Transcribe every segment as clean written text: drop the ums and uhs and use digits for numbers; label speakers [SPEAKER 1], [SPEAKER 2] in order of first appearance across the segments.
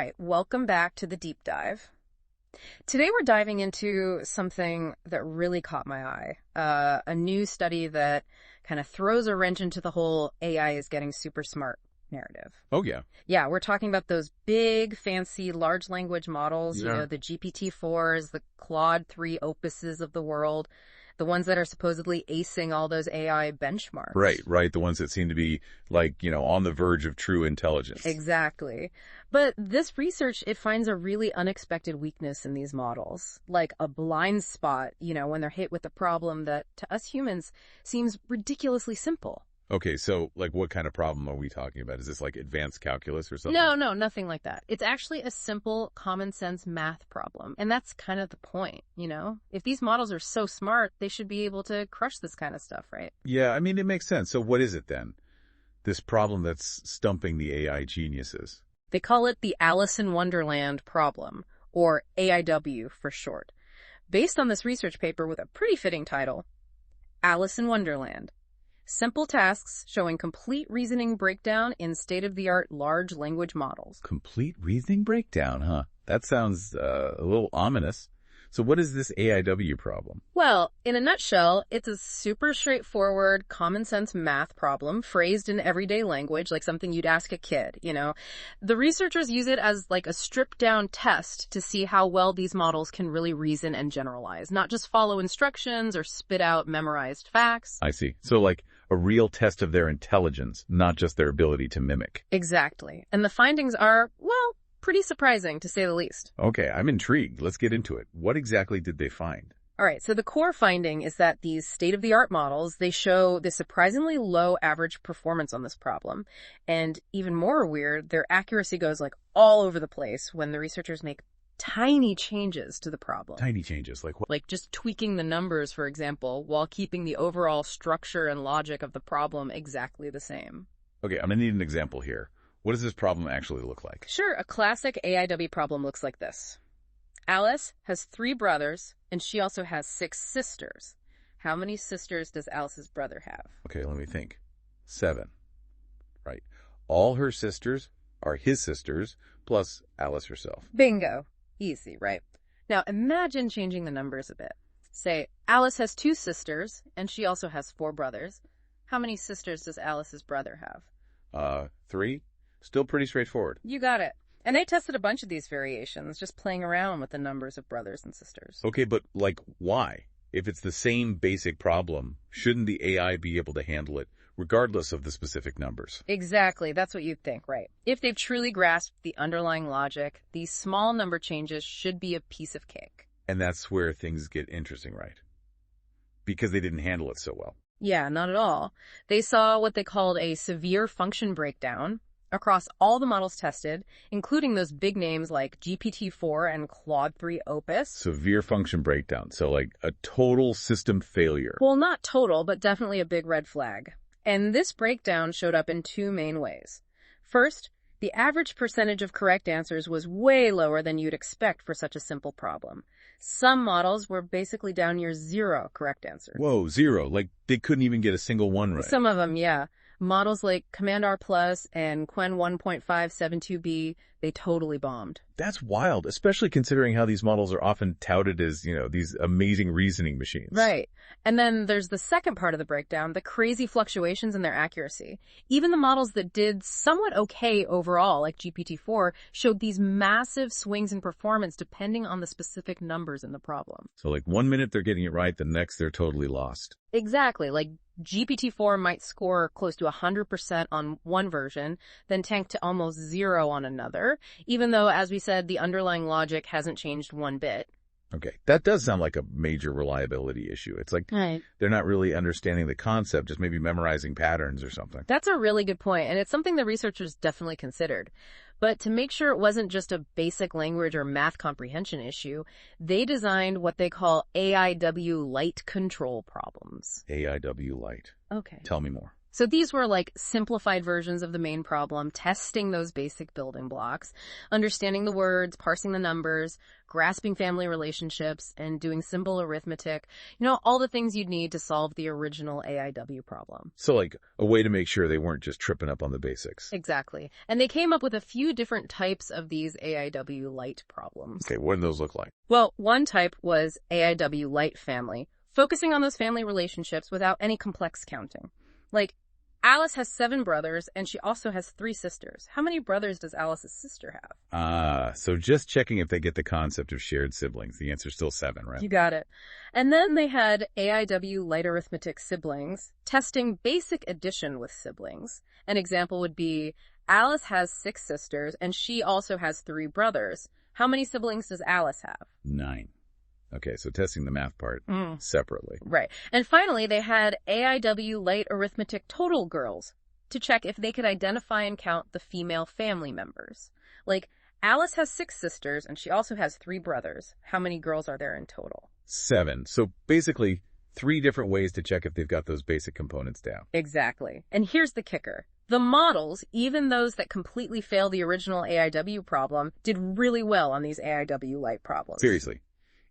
[SPEAKER 1] right, welcome back to the deep dive. Today we're diving into something that really caught my eye, a new study that kind of throws a wrench into the whole AI is getting super smart narrative.
[SPEAKER 2] Oh, yeah.
[SPEAKER 1] Yeah, we're talking about those big, fancy, large language models,
[SPEAKER 2] Yeah.
[SPEAKER 1] the GPT-4s, the Claude 3 Opuses of the world, the ones that are supposedly acing all those AI benchmarks.
[SPEAKER 2] Right. The ones that seem to be, on the verge of true intelligence.
[SPEAKER 1] Exactly. But this research, it finds a really unexpected weakness in these models, like a blind spot, when they're hit with a problem that to us humans seems ridiculously simple.
[SPEAKER 2] Okay, so, what kind of problem are we talking about? Is this, advanced calculus or something?
[SPEAKER 1] No, nothing like that. It's actually a simple, common sense math problem. And that's kind of the point, If these models are so smart, they should be able to crush this kind of stuff, right?
[SPEAKER 2] Yeah, it makes sense. So what is it then? This problem that's stumping the AI geniuses?
[SPEAKER 1] They call it the Alice in Wonderland problem, or AIW for short. Based on this research paper with a pretty fitting title, Alice in Wonderland. Simple tasks showing complete reasoning breakdown in state-of-the-art large language models.
[SPEAKER 2] Complete reasoning breakdown, huh? That sounds a little ominous. So what is this AIW problem?
[SPEAKER 1] Well, in a nutshell, it's a super straightforward, common sense math problem phrased in everyday language, like something you'd ask a kid, The researchers use it as a stripped down test to see how well these models can really reason and generalize, not just follow instructions or spit out memorized facts.
[SPEAKER 2] I see. So a real test of their intelligence, not just their ability to mimic.
[SPEAKER 1] Exactly. And the findings are, pretty surprising, to say the least.
[SPEAKER 2] Okay, I'm intrigued. Let's get into it. What exactly did they find?
[SPEAKER 1] All right, so the core finding is that these state-of-the-art models, they show the surprisingly low average performance on this problem. And even more weird, their accuracy goes all over the place when the researchers make tiny changes to the problem.
[SPEAKER 2] Tiny changes, like what?
[SPEAKER 1] Like just tweaking the numbers, for example, while keeping the overall structure and logic of the problem exactly the same.
[SPEAKER 2] Okay, I'm going to need an example here. What does this problem actually look like?
[SPEAKER 1] Sure, a classic AIW problem looks like this. Alice has 3 brothers, and she also has 6 sisters. How many sisters does Alice's brother have?
[SPEAKER 2] Okay, let me think. 7. Right. All her sisters are his sisters, plus Alice herself.
[SPEAKER 1] Bingo. Easy, right? Now imagine changing the numbers a bit. Say, Alice has 2 sisters, and she also has 4 brothers. How many sisters does Alice's brother have?
[SPEAKER 2] 3? Still pretty straightforward.
[SPEAKER 1] You got it. And they tested a bunch of these variations, just playing around with the numbers of brothers and sisters.
[SPEAKER 2] Okay, but why? If it's the same basic problem, shouldn't the AI be able to handle it, regardless of the specific numbers?
[SPEAKER 1] Exactly. That's what you'd think, right? If they've truly grasped the underlying logic, these small number changes should be a piece of cake.
[SPEAKER 2] And that's where things get interesting, right? Because they didn't handle it so well.
[SPEAKER 1] Yeah, not at all. They saw what they called a severe function breakdown across all the models tested, including those big names like GPT-4 and Claude 3 Opus.
[SPEAKER 2] Severe function breakdown, so a total system failure.
[SPEAKER 1] Well, not total, but definitely a big red flag. And this breakdown showed up in 2 main ways. First, the average percentage of correct answers was way lower than you'd expect for such a simple problem. Some models were basically down near 0 correct answers.
[SPEAKER 2] Whoa, 0. They couldn't even get a single one right.
[SPEAKER 1] Some of them, yeah. Models like Command R Plus and Quen 1.572b, they totally bombed.
[SPEAKER 2] That's wild, especially considering how these models are often touted as, these amazing reasoning machines.
[SPEAKER 1] Right. And then there's the second part of the breakdown, the crazy fluctuations in their accuracy. Even the models that did somewhat okay overall, like GPT-4, showed these massive swings in performance depending on the specific numbers in the problem.
[SPEAKER 2] So 1 minute they're getting it right, the next they're totally lost.
[SPEAKER 1] Exactly. GPT-4 might score close to 100% on one version, then tank to almost 0 on another, even though, as we said, the underlying logic hasn't changed one bit.
[SPEAKER 2] Okay, that does sound like a major reliability issue. It's
[SPEAKER 1] Right.
[SPEAKER 2] They're not really understanding the concept, just maybe memorizing patterns or something.
[SPEAKER 1] That's a really good point, and it's something the researchers definitely considered. But to make sure it wasn't just a basic language or math comprehension issue, they designed what they call AIW light control problems.
[SPEAKER 2] AIW light.
[SPEAKER 1] Okay.
[SPEAKER 2] Tell me more.
[SPEAKER 1] So these were like simplified versions of the main problem, testing those basic building blocks, understanding the words, parsing the numbers, grasping family relationships, and doing simple arithmetic. All the things you'd need to solve the original AIW problem.
[SPEAKER 2] So like a way to make sure they weren't just tripping up on the basics.
[SPEAKER 1] Exactly. And they came up with a few different types of these AIW light problems.
[SPEAKER 2] Okay, what do those look like?
[SPEAKER 1] Well, one type was AIW light family, focusing on those family relationships without any complex counting. Like, Alice has 7 brothers, and she also has 3 sisters. How many brothers does Alice's sister have?
[SPEAKER 2] So just checking if they get the concept of shared siblings. The answer's still 7, right?
[SPEAKER 1] You got it. And then they had AIW light arithmetic siblings, testing basic addition with siblings. An example would be, Alice has 6 sisters, and she also has 3 brothers. How many siblings does Alice have?
[SPEAKER 2] 9. Okay, so testing the math part separately.
[SPEAKER 1] Right. And finally, they had AIW light arithmetic total girls to check if they could identify and count the female family members. Like, Alice has 6 sisters, and she also has 3 brothers. How many girls are there in total?
[SPEAKER 2] 7. So basically, 3 different ways to check if they've got those basic components down.
[SPEAKER 1] Exactly. And here's the kicker. The models, even those that completely fail the original AIW problem, did really well on these AIW light problems.
[SPEAKER 2] Seriously.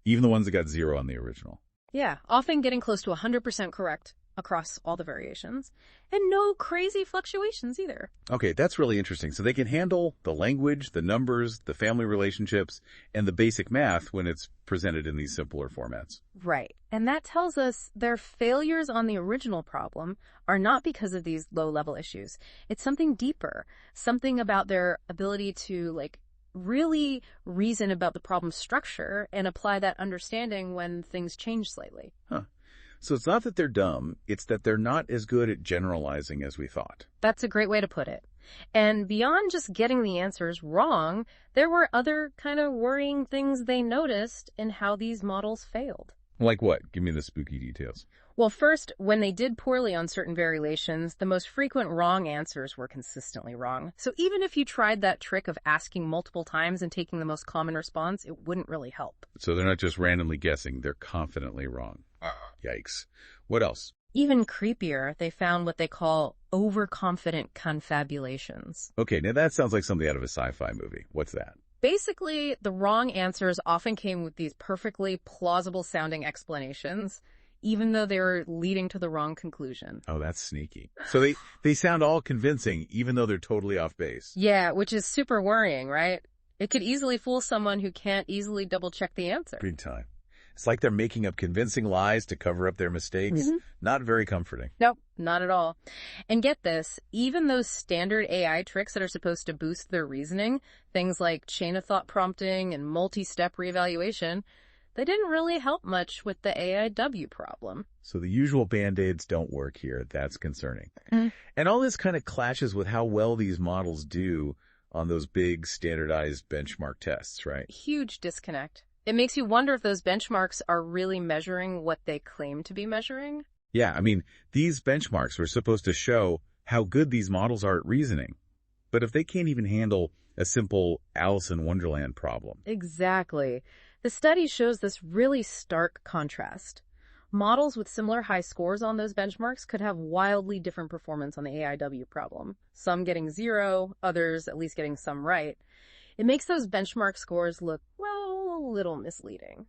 [SPEAKER 2] Even the ones that got 0 on the original.
[SPEAKER 1] Yeah, often getting close to 100% correct across all the variations. And no crazy fluctuations either.
[SPEAKER 2] Okay, that's really interesting. So they can handle the language, the numbers, the family relationships, and the basic math when it's presented in these simpler formats.
[SPEAKER 1] Right. And that tells us their failures on the original problem are not because of these low-level issues. It's something deeper, something about their ability to, really reason about the problem structure and apply that understanding when things change slightly.
[SPEAKER 2] Huh. So it's not that they're dumb, it's that they're not as good at generalizing as we thought.
[SPEAKER 1] That's a great way to put it. And beyond just getting the answers wrong, there were other kind of worrying things they noticed in how these models failed.
[SPEAKER 2] Like what? Give me the spooky details.
[SPEAKER 1] Well, first, when they did poorly on certain variations, the most frequent wrong answers were consistently wrong. So even if you tried that trick of asking multiple times and taking the most common response, it wouldn't really help.
[SPEAKER 2] So they're not just randomly guessing, they're confidently wrong. Yikes. What else?
[SPEAKER 1] Even creepier, they found what they call overconfident confabulations.
[SPEAKER 2] Okay, now that sounds like something out of a sci-fi movie. What's that?
[SPEAKER 1] Basically, the wrong answers often came with these perfectly plausible-sounding explanations, even though they were leading to the wrong conclusion.
[SPEAKER 2] Oh, that's sneaky. So they sound all convincing, even though they're totally off base.
[SPEAKER 1] Yeah, which is super worrying, right? It could easily fool someone who can't easily double-check the answer.
[SPEAKER 2] Big time. It's like they're making up convincing lies to cover up their mistakes. Mm-hmm. Not very comforting.
[SPEAKER 1] Nope, not at all. And get this, even those standard AI tricks that are supposed to boost their reasoning, things like chain of thought prompting and multi-step reevaluation, they didn't really help much with the AIW problem.
[SPEAKER 2] So the usual Band-Aids don't work here. That's concerning. Mm. And all this kind of clashes with how well these models do on those big standardized benchmark tests, right?
[SPEAKER 1] Huge disconnect. It makes you wonder if those benchmarks are really measuring what they claim to be measuring.
[SPEAKER 2] Yeah, I mean, these benchmarks were supposed to show how good these models are at reasoning. But if they can't even handle a simple Alice in Wonderland problem.
[SPEAKER 1] Exactly. The study shows this really stark contrast. Models with similar high scores on those benchmarks could have wildly different performance on the AIW problem. Some getting 0, others at least getting some right. It makes those benchmark scores look, well, a little misleading.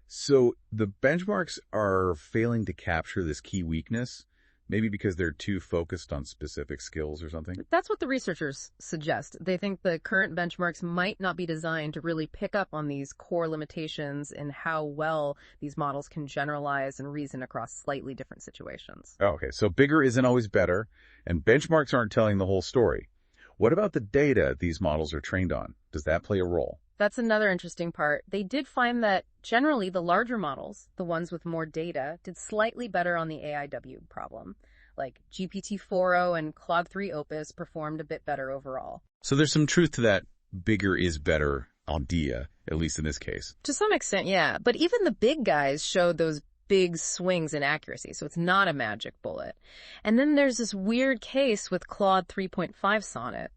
[SPEAKER 2] So the benchmarks are failing to capture this key weakness, maybe because they're too focused on specific skills or something?
[SPEAKER 1] That's what the researchers suggest. They think the current benchmarks might not be designed to really pick up on these core limitations in how well these models can generalize and reason across slightly different situations.
[SPEAKER 2] Oh, okay, so bigger isn't always better, and benchmarks aren't telling the whole story. What about the data these models are trained on? Does that play a role?
[SPEAKER 1] That's another interesting part. They did find that generally the larger models, the ones with more data, did slightly better on the AIW problem. Like GPT-4 and Claude 3 Opus performed a bit better overall.
[SPEAKER 2] So there's some truth to that bigger is better idea, at least in this case.
[SPEAKER 1] To some extent, yeah. But even the big guys showed those big swings in accuracy, so it's not a magic bullet. And then there's this weird case with Claude 3.5 Sonnet.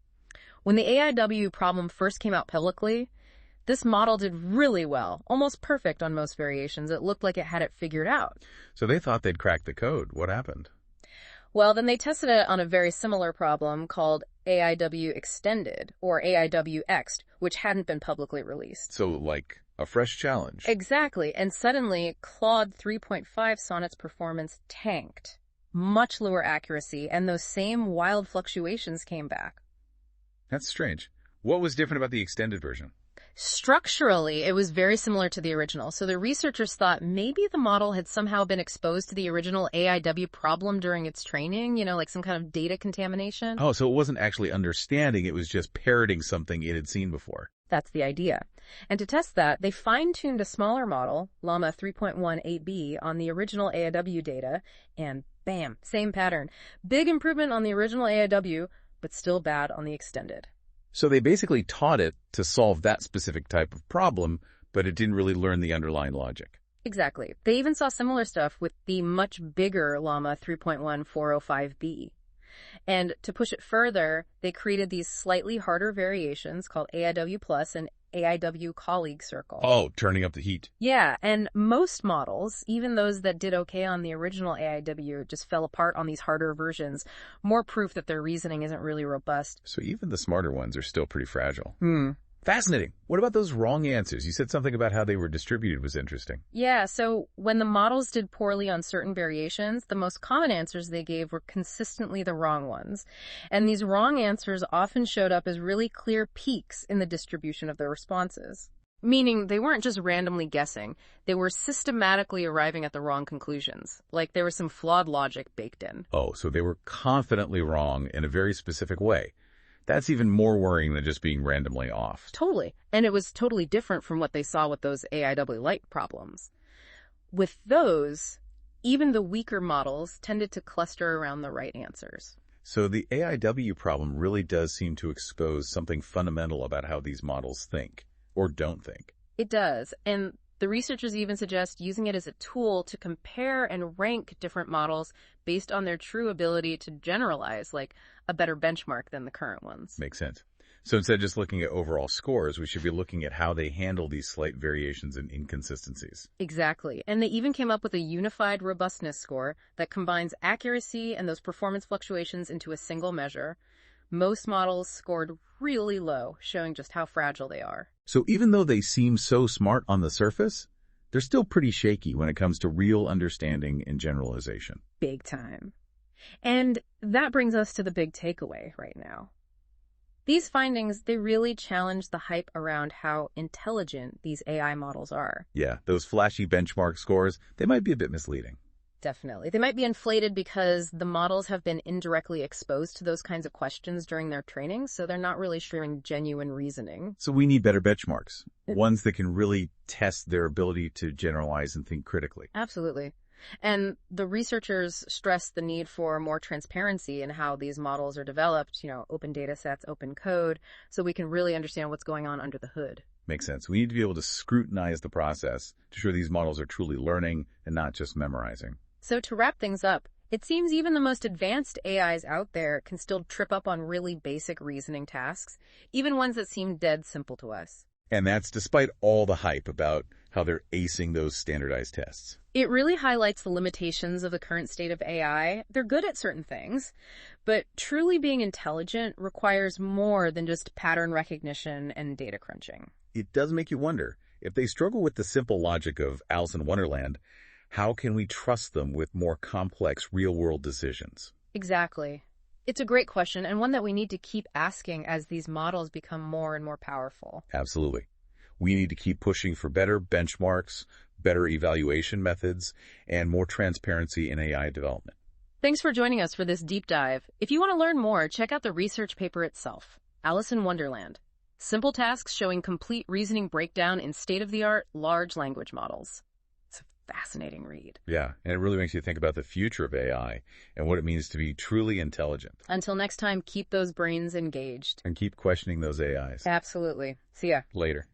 [SPEAKER 1] When the AIW problem first came out publicly, this model did really well, almost perfect on most variations. It looked like it had it figured out.
[SPEAKER 2] So they thought they'd cracked the code. What happened?
[SPEAKER 1] Well, then they tested it on a very similar problem called AIW extended or AIW Xed, which hadn't been publicly released.
[SPEAKER 2] So, like a fresh challenge.
[SPEAKER 1] Exactly. And suddenly, Claude 3.5 Sonnet's performance tanked. Much lower accuracy, and those same wild fluctuations came back.
[SPEAKER 2] That's strange. What was different about the extended version?
[SPEAKER 1] Structurally, it was very similar to the original, so the researchers thought maybe the model had somehow been exposed to the original AIW problem during its training, like some kind of data contamination.
[SPEAKER 2] Oh, so it wasn't actually understanding, it was just parroting something it had seen before.
[SPEAKER 1] That's the idea. And to test that, they fine-tuned a smaller model, Llama 3.18b, on the original AIW data, and bam, same pattern. Big improvement on the original AIW, but still bad on the extended.
[SPEAKER 2] So they basically taught it to solve that specific type of problem, but it didn't really learn the underlying logic.
[SPEAKER 1] Exactly. They even saw similar stuff with the much bigger Llama 3.1405b. And to push it further, they created these slightly harder variations called AIW Plus and AIW Colleague Circle.
[SPEAKER 2] Oh, turning up the heat.
[SPEAKER 1] Yeah, and most models, even those that did okay on the original AIW, just fell apart on these harder versions. More proof that their reasoning isn't really robust.
[SPEAKER 2] So even the smarter ones are still pretty fragile.
[SPEAKER 1] Hmm.
[SPEAKER 2] Fascinating. What about those wrong answers? You said something about how they were distributed was interesting.
[SPEAKER 1] Yeah, so when the models did poorly on certain variations, the most common answers they gave were consistently the wrong ones. And these wrong answers often showed up as really clear peaks in the distribution of their responses. Meaning they weren't just randomly guessing, they were systematically arriving at the wrong conclusions. Like there was some flawed logic baked in.
[SPEAKER 2] Oh, so they were confidently wrong in a very specific way. That's even more worrying than just being randomly off.
[SPEAKER 1] Totally. And it was totally different from what they saw with those AIW light problems. With those, even the weaker models tended to cluster around the right answers.
[SPEAKER 2] So the AIW problem really does seem to expose something fundamental about how these models think, or don't think.
[SPEAKER 1] It does. And the researchers even suggest using it as a tool to compare and rank different models based on their true ability to generalize, like a better benchmark than the current ones.
[SPEAKER 2] Makes sense. So instead of just looking at overall scores, we should be looking at how they handle these slight variations and inconsistencies.
[SPEAKER 1] Exactly. And they even came up with a unified robustness score that combines accuracy and those performance fluctuations into a single measure. Most models scored really low, showing just how fragile they are.
[SPEAKER 2] So even though they seem so smart on the surface, they're still pretty shaky when it comes to real understanding and generalization.
[SPEAKER 1] Big time. And that brings us to the big takeaway right now. These findings, they really challenge the hype around how intelligent these AI models are.
[SPEAKER 2] Yeah, those flashy benchmark scores, they might be a bit misleading.
[SPEAKER 1] Definitely. They might be inflated because the models have been indirectly exposed to those kinds of questions during their training, so they're not really showing genuine reasoning.
[SPEAKER 2] So we need better benchmarks, ones that can really test their ability to generalize and think critically.
[SPEAKER 1] Absolutely. And the researchers stress the need for more transparency in how these models are developed, open data sets, open code, so we can really understand what's going on under the hood.
[SPEAKER 2] Makes sense. We need to be able to scrutinize the process to ensure these models are truly learning and not just memorizing.
[SPEAKER 1] So to wrap things up, it seems even the most advanced AIs out there can still trip up on really basic reasoning tasks, even ones that seem dead simple to us.
[SPEAKER 2] And that's despite all the hype about how they're acing those standardized tests.
[SPEAKER 1] It really highlights the limitations of the current state of AI. They're good at certain things, but truly being intelligent requires more than just pattern recognition and data crunching.
[SPEAKER 2] It does make you wonder, if they struggle with the simple logic of Alice in Wonderland, how can we trust them with more complex real-world decisions?
[SPEAKER 1] Exactly. It's a great question, and one that we need to keep asking as these models become more and more powerful.
[SPEAKER 2] Absolutely. We need to keep pushing for better benchmarks, better evaluation methods, and more transparency in AI development.
[SPEAKER 1] Thanks for joining us for this deep dive. If you want to learn more, check out the research paper itself, Alice in Wonderland. Simple tasks showing complete reasoning breakdown in state-of-the-art large language models. It's a fascinating read.
[SPEAKER 2] Yeah, and it really makes you think about the future of AI and what it means to be truly intelligent.
[SPEAKER 1] Until next time, keep those brains engaged.
[SPEAKER 2] And keep questioning those AIs.
[SPEAKER 1] Absolutely. See ya.
[SPEAKER 2] Later.